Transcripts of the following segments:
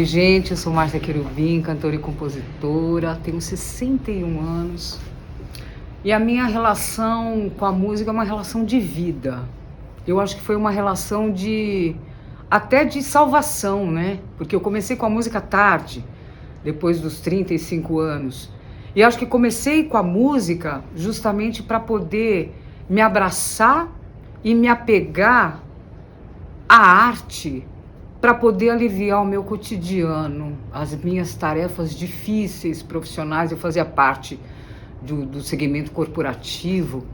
Oi, gente, eu sou Márcia Querubim, cantora e compositora, tenho 61 anos e a minha relação com a música é uma relação de vida. Eu acho que foi uma relação até de salvação, né? Porque eu comecei com a música tarde, depois dos 35 anos. E acho que comecei com a música justamente para poder me abraçar e me apegar à arte, para poder aliviar o meu cotidiano, as minhas tarefas difíceis profissionais. Eu fazia parte do segmento corporativo,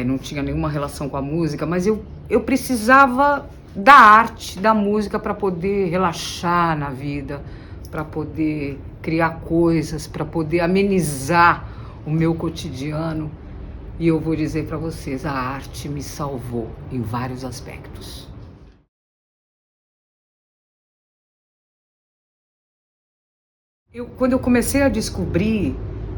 não tinha nenhuma relação com a música, mas eu precisava da arte, da música para poder relaxar na vida, para poder criar coisas, para poder amenizar o meu cotidiano. E eu vou dizer para vocês, a arte me salvou em vários aspectos. Quando eu comecei a descobrir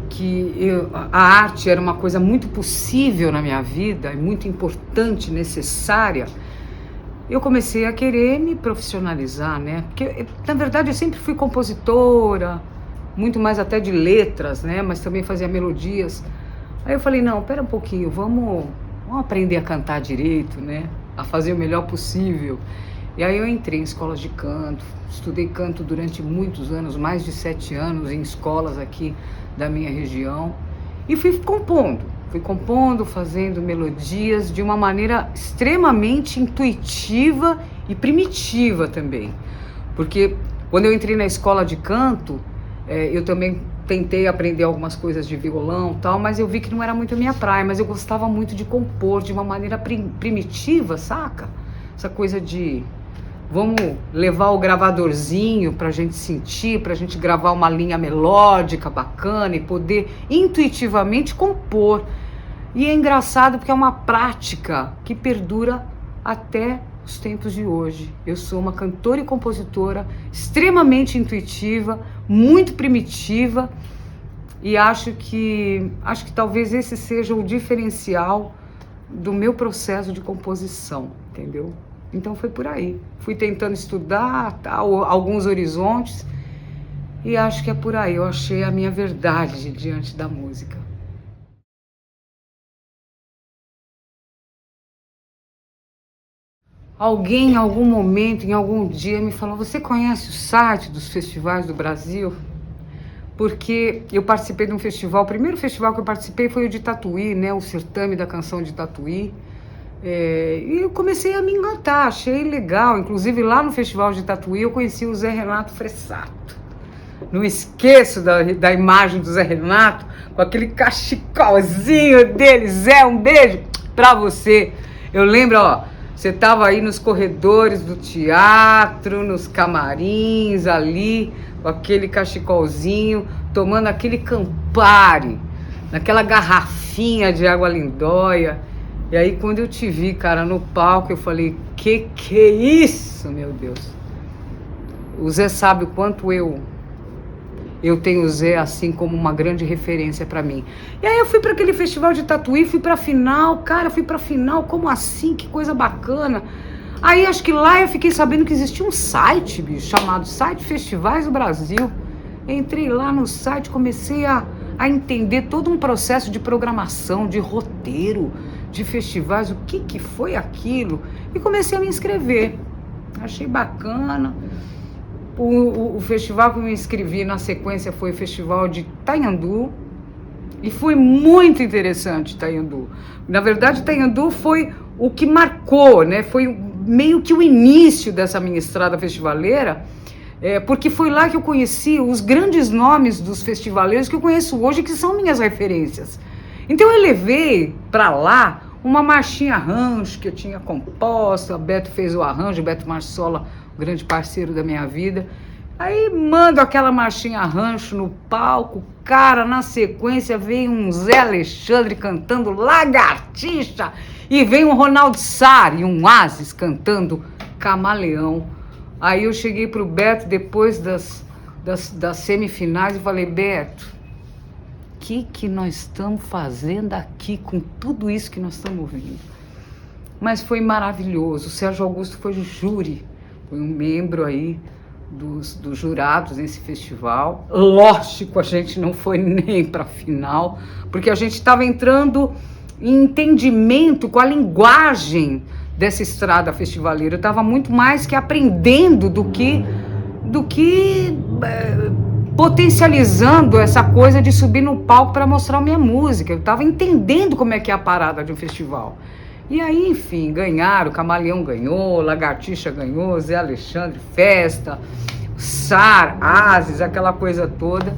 que a arte era uma coisa muito possível na minha vida, muito importante, necessária, eu comecei a querer me profissionalizar, né? Porque, na verdade, eu sempre fui compositora, muito mais até de letras, né? Mas também fazia melodias. Aí eu falei, não, pera um pouquinho, vamos aprender a cantar direito, né? A fazer o melhor possível. E aí eu entrei em escolas de canto, estudei canto durante muitos anos, mais de 7 anos, em escolas aqui da minha região. E fui compondo, fazendo melodias de uma maneira extremamente intuitiva e primitiva também. Porque quando eu entrei na escola de canto, eu também tentei aprender algumas coisas de violão e tal, mas eu vi que não era muito a minha praia, mas eu gostava muito de compor de uma maneira primitiva, saca? Essa coisa de vamos levar o gravadorzinho pra gente sentir, pra gente gravar uma linha melódica bacana e poder intuitivamente compor. E é engraçado porque é uma prática que perdura até os tempos de hoje. Eu sou uma cantora e compositora extremamente intuitiva, muito primitiva, e acho que talvez esse seja o diferencial do meu processo de composição, entendeu? Então foi por aí. Fui tentando estudar alguns horizontes e acho que é por aí. Eu achei a minha verdade diante da música. Alguém, em algum momento, em algum dia, me falou: você conhece o site dos festivais do Brasil? Porque eu participei de um festival, o primeiro festival que eu participei foi o de Tatuí, né? O Certame da Canção de Tatuí. E eu comecei a me encantar, achei legal. Inclusive lá no Festival de Tatuí eu conheci o Zé Renato Fressato. Não esqueço da imagem do Zé Renato, com aquele cachecolzinho dele. Zé, um beijo pra você. Eu lembro, você tava aí nos corredores do teatro, nos camarins ali, com aquele cachecolzinho, tomando aquele Campari, naquela garrafinha de água lindóia. E aí quando eu te vi, cara, no palco, eu falei, que é isso, meu Deus? O Zé sabe o quanto eu tenho o Zé assim como uma grande referência pra mim. E aí eu fui pra aquele festival de Tatuí, fui pra final, cara, como assim? Que coisa bacana. Aí acho que lá eu fiquei sabendo que existia um site, bicho, chamado Site Festivais do Brasil. Entrei lá no site, comecei a entender todo um processo de programação, de roteiro, de festivais, o que foi aquilo, e comecei a me inscrever. Achei bacana. O festival que eu me inscrevi na sequência foi o Festival de Itanhandu, e foi muito interessante Itanhandu. Na verdade, Itanhandu foi o que marcou, né? Foi meio que o início dessa minha estrada festivaleira, porque foi lá que eu conheci os grandes nomes dos festivaleiros que eu conheço hoje, que são minhas referências. Então eu levei para lá uma marchinha rancho que eu tinha composto, a Beto fez o arranjo, Beto Marsola, o grande parceiro da minha vida. Aí mando aquela marchinha rancho no palco, cara, na sequência vem um Zé Alexandre cantando Lagartixa, e vem um Ronaldo Sá e um Asis cantando Camaleão. Aí eu cheguei pro Beto depois das semifinais e falei, Beto, que nós estamos fazendo aqui com tudo isso que nós estamos ouvindo? Mas foi maravilhoso. O Sérgio Augusto foi júri, foi um membro aí dos jurados nesse festival. Lógico, a gente não foi nem para a final, porque a gente estava entrando em entendimento com a linguagem dessa estrada festivaleira. Eu estava muito mais que aprendendo do que potencializando essa coisa de subir no palco para mostrar minha música. Eu estava entendendo como é que é a parada de um festival. E aí, enfim, ganharam, o Camaleão ganhou, Lagartixa ganhou, Zé Alexandre, Festa, Sar, Ases, aquela coisa toda.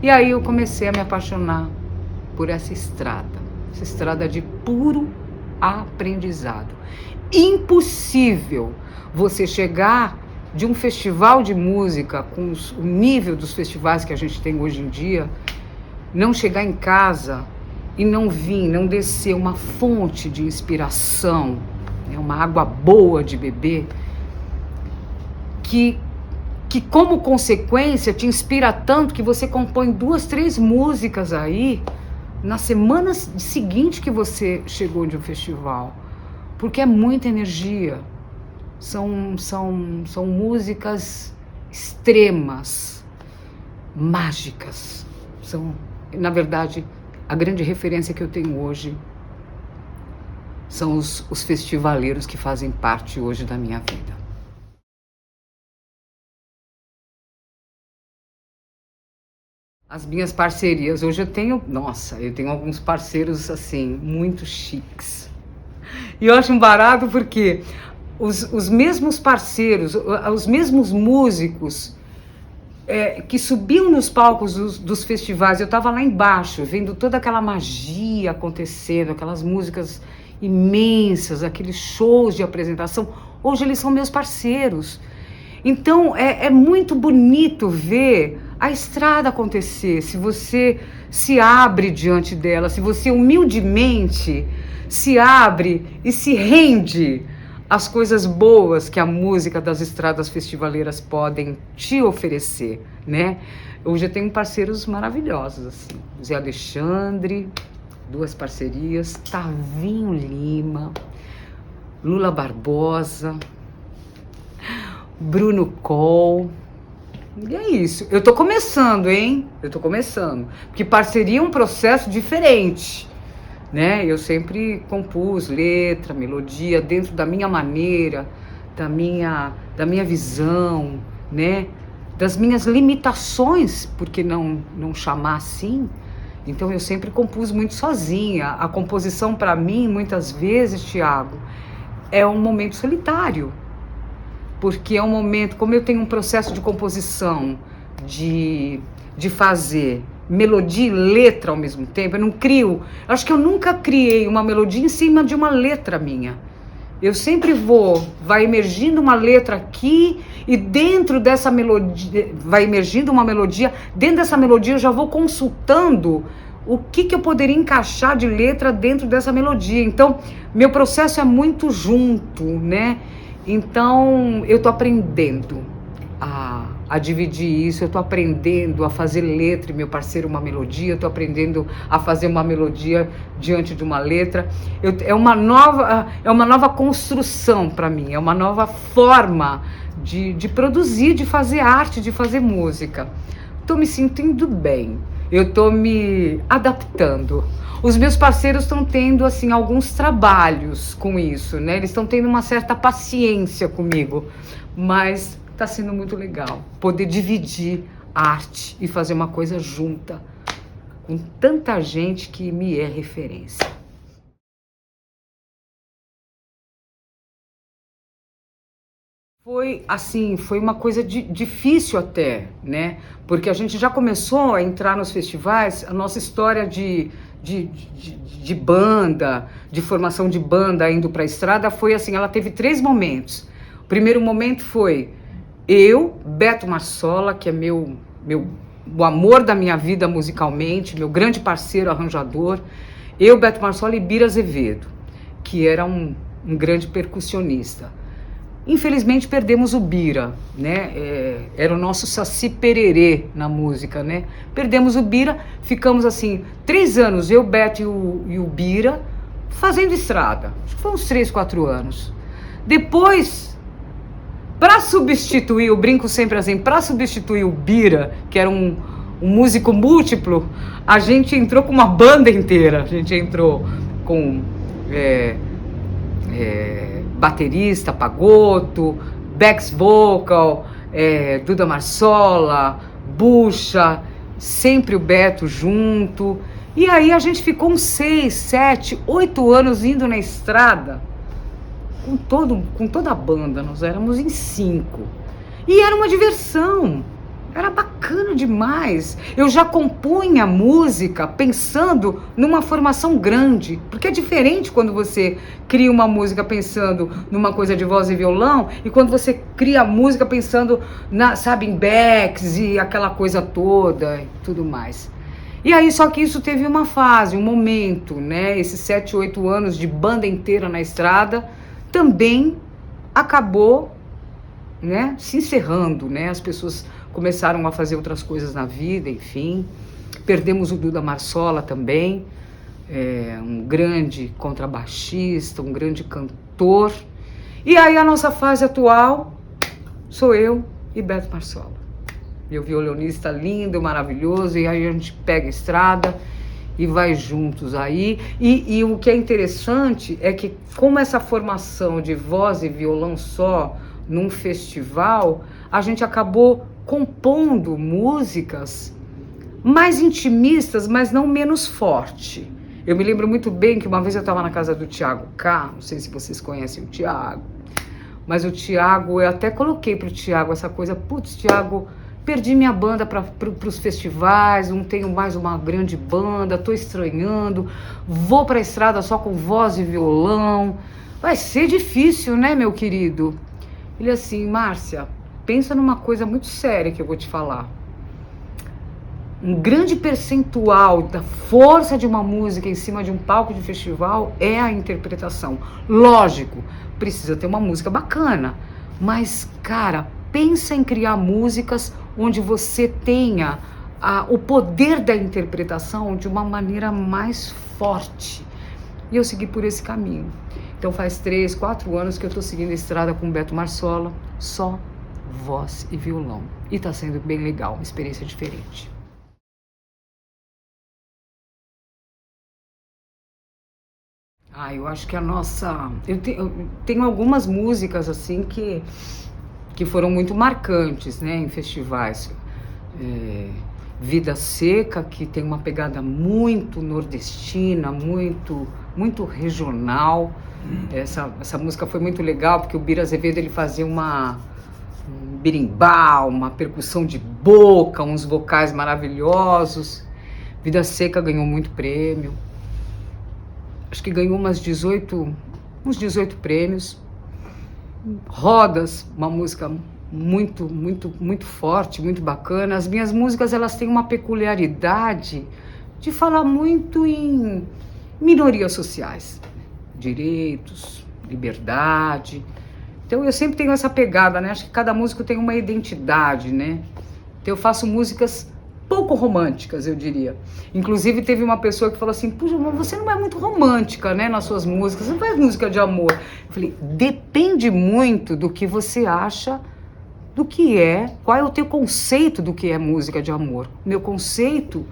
E aí eu comecei a me apaixonar por essa estrada de puro aprendizado. Impossível você chegar de um festival de música com o nível dos festivais que a gente tem hoje em dia, não chegar em casa e não descer uma fonte de inspiração, né, uma água boa de beber, que como consequência te inspira tanto que você compõe 2, 3 músicas aí na semana seguinte que você chegou de um festival, porque é muita energia. São músicas extremas, mágicas. São, na verdade, a grande referência que eu tenho hoje são os festivaleiros que fazem parte hoje da minha vida. As minhas parcerias, hoje eu tenho alguns parceiros assim, muito chiques. E eu acho um barato porque os mesmos parceiros, os mesmos músicos que subiam nos palcos dos festivais, eu estava lá embaixo, vendo toda aquela magia acontecendo, aquelas músicas imensas, aqueles shows de apresentação, hoje eles são meus parceiros. Então é muito bonito ver a estrada acontecer, se você se abre diante dela, se você humildemente se abre e se rende às coisas boas que a música das estradas festivaleiras podem te oferecer, né? Hoje eu tenho parceiros maravilhosos, assim, Zé Alexandre, 2 parcerias, Tavinho Lima, Lula Barbosa, Bruno Col. E é isso. Eu tô começando, hein? Porque parceria é um processo diferente, né? Eu sempre compus letra, melodia, dentro da minha maneira, da minha visão, né? Das minhas limitações, por que não chamar assim? Então eu sempre compus muito sozinha. A composição para mim, muitas vezes, Thiago, é um momento solitário. Porque é um momento, como eu tenho um processo de composição, de fazer melodia e letra ao mesmo tempo, eu não crio, acho que eu nunca criei uma melodia em cima de uma letra minha. Eu sempre vai emergindo uma letra aqui e dentro dessa melodia, vai emergindo uma melodia, dentro dessa melodia eu já vou consultando o que eu poderia encaixar de letra dentro dessa melodia. Então, meu processo é muito junto, né? Então, eu tô aprendendo a dividir isso, eu tô aprendendo a fazer letra e meu parceiro uma melodia, eu tô aprendendo a fazer uma melodia diante de uma letra. É uma nova construção para mim, é uma nova forma de produzir, de fazer arte, de fazer música. Tô me sentindo bem, eu tô me adaptando. Os meus parceiros estão tendo, assim, alguns trabalhos com isso, né? Eles estão tendo uma certa paciência comigo, mas tá sendo muito legal poder dividir arte e fazer uma coisa junta com tanta gente que me é referência. Foi uma coisa difícil até, né? Porque a gente já começou a entrar nos festivais, a nossa história de banda, de formação de banda indo para a estrada foi assim, ela teve 3 momentos. O primeiro momento foi eu, Beto Marsola, que é o amor da minha vida musicalmente, meu grande parceiro arranjador, eu, Beto Marsola e Bira Azevedo, que era um grande percussionista. Infelizmente perdemos o Bira, né? Era o nosso Saci Pererê na música, né? Perdemos o Bira, ficamos assim 3 anos, eu, Beto e o Bira, fazendo estrada. Acho que foi uns 3, 4 anos. Depois Para substituir, eu brinco sempre assim, para substituir o Bira, que era um músico múltiplo, a gente entrou com uma banda inteira. A gente entrou com baterista, Pagotto, Bex Vocal, Duda Marsola, Bucha, sempre o Beto junto. E aí a gente ficou uns 6, 7, 8 anos indo na estrada com toda a banda. Nós éramos em 5. E era uma diversão. Era bacana demais. Eu já compunha música pensando numa formação grande, porque é diferente quando você cria uma música pensando numa coisa de voz e violão e quando você cria a música pensando em backs e aquela coisa toda e tudo mais. E aí, só que isso teve uma fase, um momento, né? Esses 7, 8 anos de banda inteira na estrada também acabou, né, se encerrando, né? As pessoas começaram a fazer outras coisas na vida, enfim. Perdemos o Duda Marsola também, um grande contrabaixista, um grande cantor. E aí a nossa fase atual sou eu e Beto Marsola. Meu violonista lindo, maravilhoso, e aí a gente pega a estrada e vai juntos aí. E o que é interessante é que, como essa formação de voz e violão só num festival, a gente acabou compondo músicas mais intimistas, mas não menos forte. Eu me lembro muito bem que uma vez eu estava na casa do Thiago K, não sei se vocês conhecem o Thiago, mas o Thiago, eu até coloquei pro Thiago essa coisa, putz, Thiago, perdi minha banda para os festivais, não tenho mais uma grande banda, tô estranhando, vou para a estrada só com voz e violão, vai ser difícil, né, meu querido? Ele assim, Márcia, pensa numa coisa muito séria que eu vou te falar. Um grande percentual da força de uma música em cima de um palco de festival é a interpretação. Lógico, precisa ter uma música bacana, mas, cara, pensa em criar músicas onde você tenha o poder da interpretação de uma maneira mais forte. E eu segui por esse caminho. Então faz 3, 4 anos que eu tô seguindo a estrada com o Beto Marsola, só voz e violão. E tá sendo bem legal, uma experiência diferente. Eu acho que a nossa... Eu tenho algumas músicas assim que foram muito marcantes, né, em festivais. Vida Seca, que tem uma pegada muito nordestina, muito regional. Essa música foi muito legal, porque o Bira Azevedo ele fazia um berimbau, uma percussão de boca, uns vocais maravilhosos. Vida Seca ganhou muito prêmio. Acho que ganhou uns 18 prêmios. Rodas, uma música muito forte, muito bacana. As minhas músicas, elas têm uma peculiaridade de falar muito em minorias sociais, direitos, liberdade. Então eu sempre tenho essa pegada, né? Acho que cada músico tem uma identidade, né? Então eu faço músicas pouco românticas, eu diria. Inclusive teve uma pessoa que falou assim, puxa, mas você não é muito romântica, né, nas suas músicas, você não faz música de amor. Eu falei, depende muito do que você acha do que qual é o teu conceito do que é música de amor. Meu conceito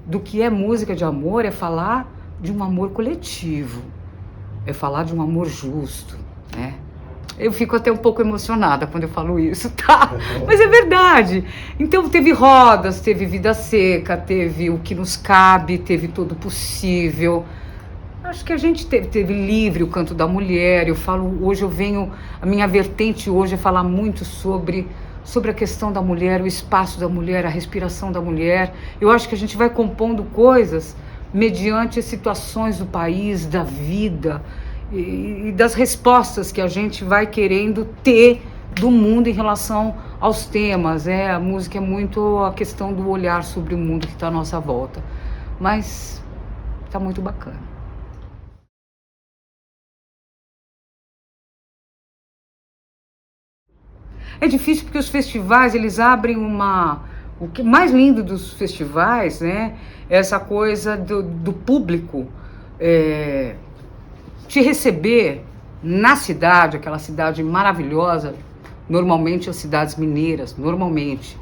do que é música de amor é falar de um amor coletivo, é falar de um amor justo, né? Eu fico até um pouco emocionada quando eu falo isso, tá? Mas é verdade. Então teve Rodas, teve Vida Seca, teve O Que Nos Cabe, teve Todo Possível. Acho que a gente teve Livre, O Canto da Mulher. Hoje a minha vertente hoje é falar muito sobre a questão da mulher, o espaço da mulher, a respiração da mulher. Eu acho que a gente vai compondo coisas mediante as situações do país, da vida, e das respostas que a gente vai querendo ter do mundo em relação aos temas. A música é muito a questão do olhar sobre o mundo que está à nossa volta. Mas está muito bacana. É difícil porque os festivais, eles abrem o que mais lindo dos festivais, né? É essa coisa do público te receber na cidade, aquela cidade maravilhosa, normalmente as cidades mineiras, normalmente,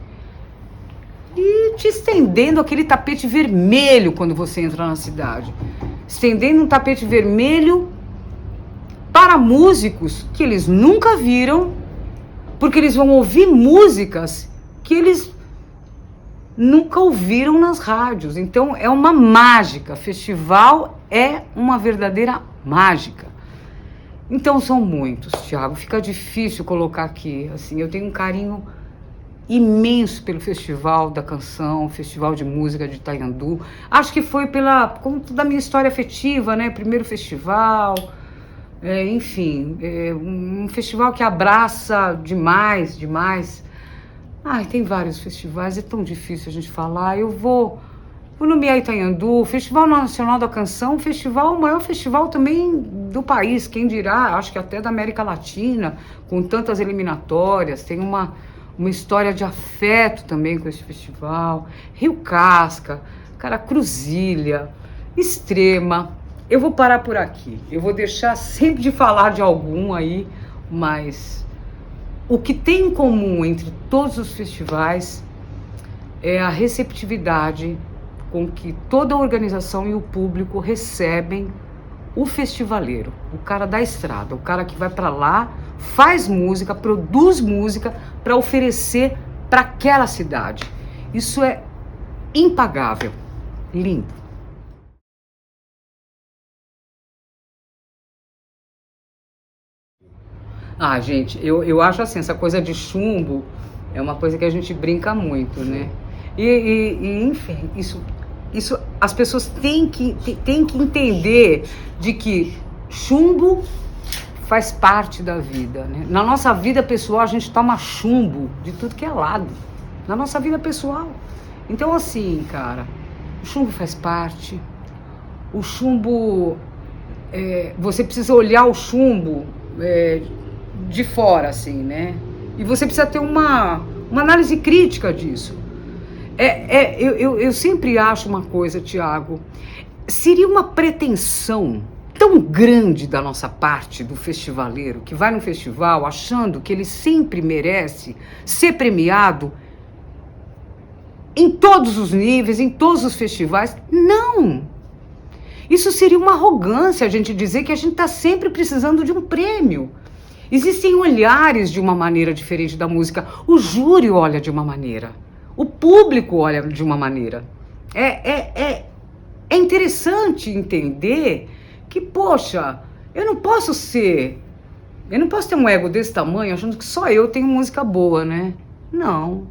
e te estendendo aquele tapete vermelho quando você entra na cidade, estendendo um tapete vermelho para músicos que eles nunca viram, porque eles vão ouvir músicas que eles nunca ouviram nas rádios. Então é uma mágica, festival é uma verdadeira mágica. Então são muitos, Thiago, fica difícil colocar aqui, assim, eu tenho um carinho imenso pelo Festival da Canção, Festival de Música de Itaiandu. Acho que foi como da minha história afetiva, né? Primeiro festival, enfim, um festival que abraça demais, demais. Ai, tem vários festivais, é tão difícil a gente falar. Eu vou nomear Itaiandu, Festival Nacional da Canção, o maior festival também do país, quem dirá, acho que até da América Latina, com tantas eliminatórias, tem uma história de afeto também com esse festival. Rio Casca, cara, Cruzilha, Extrema. Eu vou parar por aqui. Eu vou deixar sempre de falar de algum aí, mas o que tem em comum entre todos os festivais é a receptividade com que toda a organização e o público recebem o festivaleiro, o cara da estrada, o cara que vai para lá, faz música, produz música para oferecer para aquela cidade. Isso é impagável, lindo. Ah, gente, eu acho assim, essa coisa de chumbo é uma coisa que a gente brinca muito, né? Enfim, isso as pessoas têm que entender de que chumbo faz parte da vida, né? Na nossa vida pessoal, a gente toma chumbo de tudo que é lado. Na nossa vida pessoal. Então, assim, cara, o chumbo faz parte. O chumbo... você precisa olhar o chumbo de fora, assim, né? E você precisa ter uma análise crítica disso. Eu sempre acho uma coisa, Thiago, seria uma pretensão tão grande da nossa parte, do festivaleiro, que vai no festival achando que ele sempre merece ser premiado em todos os níveis, em todos os festivais. Não! Isso seria uma arrogância, a gente dizer que a gente está sempre precisando de um prêmio. Existem olhares de uma maneira diferente da música. O júri olha de uma maneira. O público olha de uma maneira. É interessante entender que, poxa, eu não posso ter um ego desse tamanho achando que só eu tenho música boa, né? Não.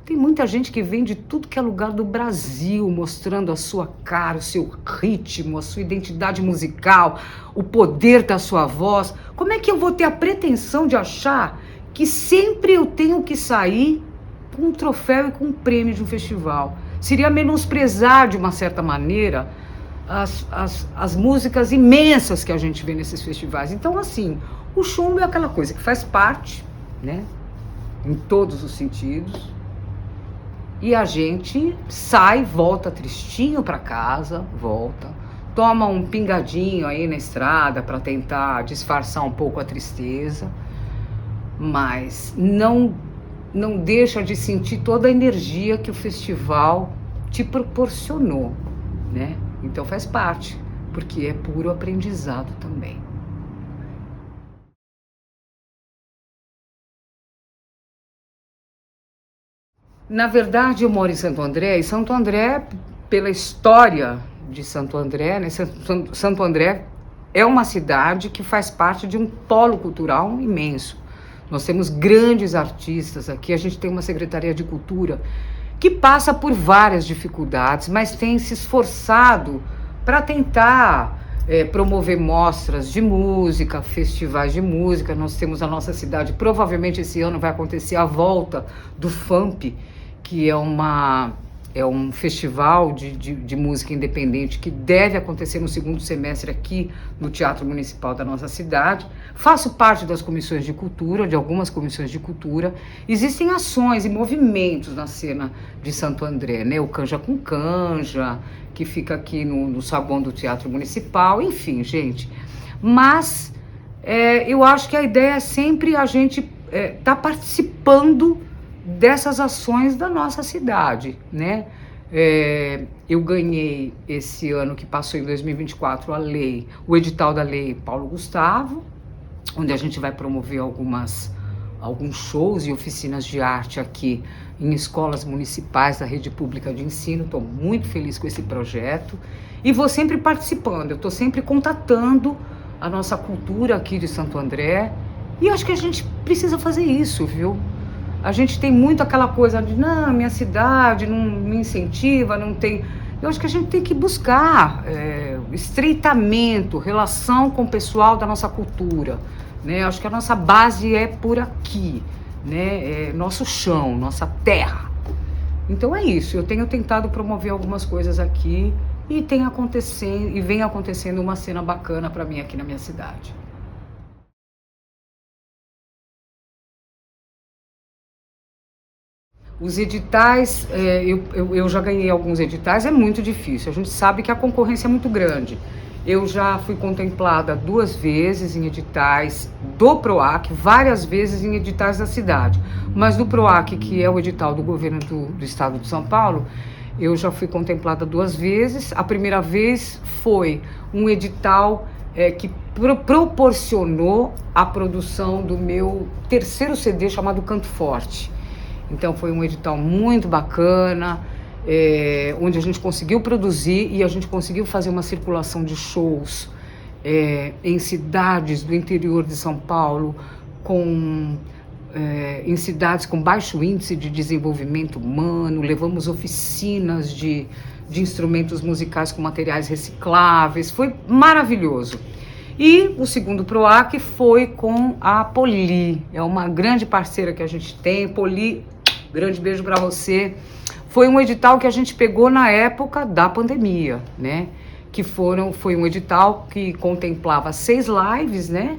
Tem muita gente que vem de tudo que é lugar do Brasil, mostrando a sua cara, o seu ritmo, a sua identidade musical, o poder da sua voz. Como é que eu vou ter a pretensão de achar que sempre eu tenho que sair com um troféu e com um prêmio de um festival? Seria menosprezar, de uma certa maneira, as músicas imensas que a gente vê nesses festivais. Então, assim, o chumbo é aquela coisa que faz parte, né, em todos os sentidos, e a gente sai, volta tristinho para casa, toma um pingadinho aí na estrada para tentar disfarçar um pouco a tristeza, mas não deixa de sentir toda a energia que o festival te proporcionou, né? Então faz parte, porque é puro aprendizado também. Na verdade, eu moro em Santo André, e Santo André, pela história de Santo André, né? Santo André é uma cidade que faz parte de um polo cultural imenso. Nós temos grandes artistas aqui, a gente tem uma Secretaria de Cultura que passa por várias dificuldades, mas tem se esforçado para tentar promover mostras de música, festivais de música. Nós temos a nossa cidade, provavelmente esse ano vai acontecer a volta do FAMP, que é um festival de música independente que deve acontecer no segundo semestre aqui no Teatro Municipal da nossa cidade. Faço parte das comissões de cultura, de algumas comissões de cultura. Existem ações e movimentos na cena de Santo André, né? O Canja com Canja, que fica aqui no saguão do Teatro Municipal, enfim, gente. Mas eu acho que a ideia é sempre a gente tá participando dessas ações da nossa cidade, né? Eu ganhei esse ano que passou, em 2024, o edital da Lei Paulo Gustavo, onde a gente vai promover alguns shows e oficinas de arte aqui em escolas municipais da rede pública de ensino. Estou muito feliz com esse projeto e vou sempre participando, eu estou sempre contatando a nossa cultura aqui de Santo André, e acho que a gente precisa fazer isso, viu? A gente tem muito aquela coisa de, não, minha cidade não me incentiva, não tem... Eu acho que a gente tem que buscar estreitamento, relação com o pessoal da nossa cultura, né? Acho que a nossa base é por aqui, né? É nosso chão, nossa terra. Então é isso, eu tenho tentado promover algumas coisas aqui e vem acontecendo uma cena bacana para mim aqui na minha cidade. Os editais, eu já ganhei alguns editais, é muito difícil, a gente sabe que a concorrência é muito grande. Eu já fui contemplada 2 vezes em editais do PROAC, várias vezes em editais da cidade, mas do PROAC, que é o edital do governo do estado de São Paulo, eu já fui contemplada 2 vezes. A primeira vez foi um edital que proporcionou a produção do meu 3º CD chamado Canto Forte. Então foi um edital muito bacana, onde a gente conseguiu produzir e a gente conseguiu fazer uma circulação de shows em cidades do interior de São Paulo, em cidades com baixo índice de desenvolvimento humano. Levamos oficinas de instrumentos musicais com materiais recicláveis, foi maravilhoso. E o segundo PROAC foi com a Poli, é uma grande parceira que a gente tem. Poli, grande beijo para você. Foi um edital que a gente pegou na época da pandemia, né? Foi um edital que contemplava 6 lives, né?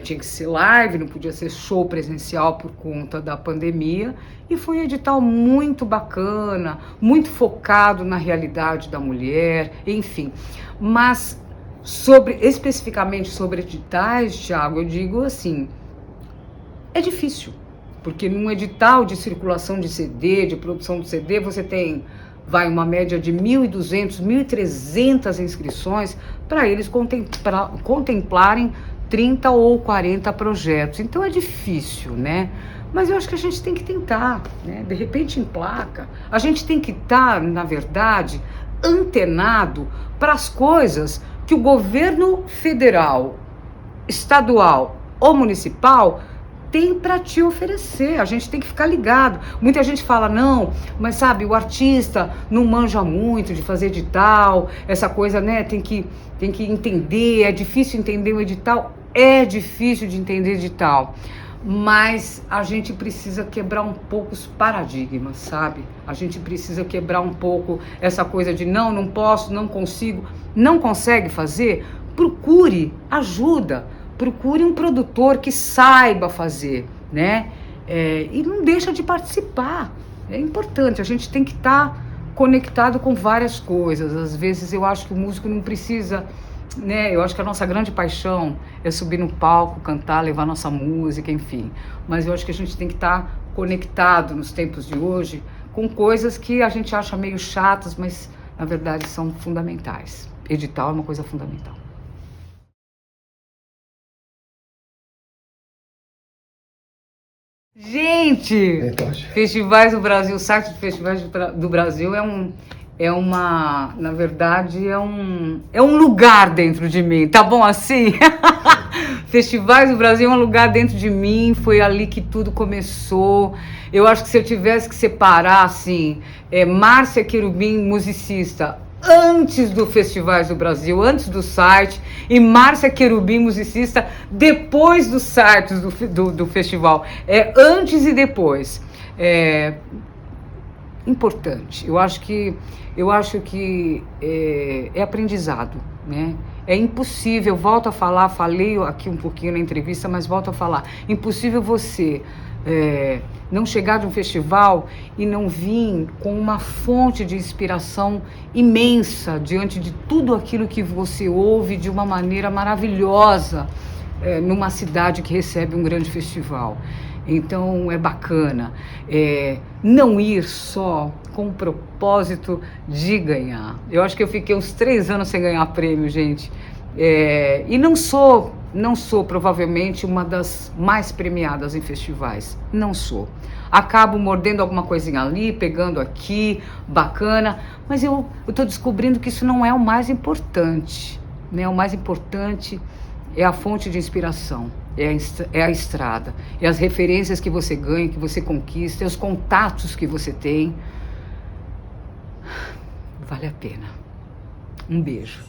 Tinha que ser live, não podia ser show presencial por conta da pandemia. E foi um edital muito bacana, muito focado na realidade da mulher, enfim. Mas especificamente sobre editais, Thiago, eu digo assim, é difícil, porque num edital de circulação de CD, de produção de CD, você tem, uma média de 1.200, 1.300 inscrições para eles contemplarem 30 ou 40 projetos. Então é difícil, né? Mas eu acho que a gente tem que tentar, né? De repente emplaca. A gente tem que estar, na verdade, antenado para as coisas que o governo federal, estadual ou municipal tem para te oferecer. A gente tem que ficar ligado. Muita gente fala, não, mas sabe, o artista não manja muito de fazer edital, essa coisa, né, tem que entender, é difícil entender o edital. É difícil de entender edital, mas a gente precisa quebrar um pouco os paradigmas, sabe? A gente precisa quebrar um pouco essa coisa de não posso, não consigo, não consegue fazer. Procure ajuda, procure um produtor que saiba fazer, né? E não deixa de participar. É importante, a gente tem que estar conectado com várias coisas. Às vezes eu acho que o músico não precisa, né? Eu acho que a nossa grande paixão é subir no palco, cantar, levar nossa música, enfim. Mas eu acho que a gente tem que estar conectado nos tempos de hoje com coisas que a gente acha meio chatas, mas na verdade são fundamentais. Edital é uma coisa fundamental. Gente, Festivais do Brasil, o site de Festivais do Brasil na verdade, é um lugar dentro de mim, tá bom assim? Festivais do Brasil é um lugar dentro de mim, foi ali que tudo começou. Eu acho que se eu tivesse que separar, assim, Márcia Querubim, musicista, antes do Festivais do Brasil, antes do site, e Márcia Querubim, musicista, depois dos sites do festival. Antes e depois. Importante. Eu acho que é aprendizado, né? É impossível, volto a falar, falei aqui um pouquinho na entrevista, mas volto a falar, impossível você não chegar de um festival e não vir com uma fonte de inspiração imensa diante de tudo aquilo que você ouve de uma maneira maravilhosa numa cidade que recebe um grande festival. Então é bacana não ir só com o propósito de ganhar. Eu acho que eu fiquei uns 3 anos sem ganhar prêmio, gente. E não sou provavelmente uma das mais premiadas em festivais. Não sou. Acabo mordendo alguma coisinha ali, pegando aqui, bacana, mas eu estou descobrindo que isso não é o mais importante, né? O mais importante é a fonte de inspiração, é a estrada, é as referências que você ganha, que você conquista, é os contatos que você tem. Vale a pena. Um beijo.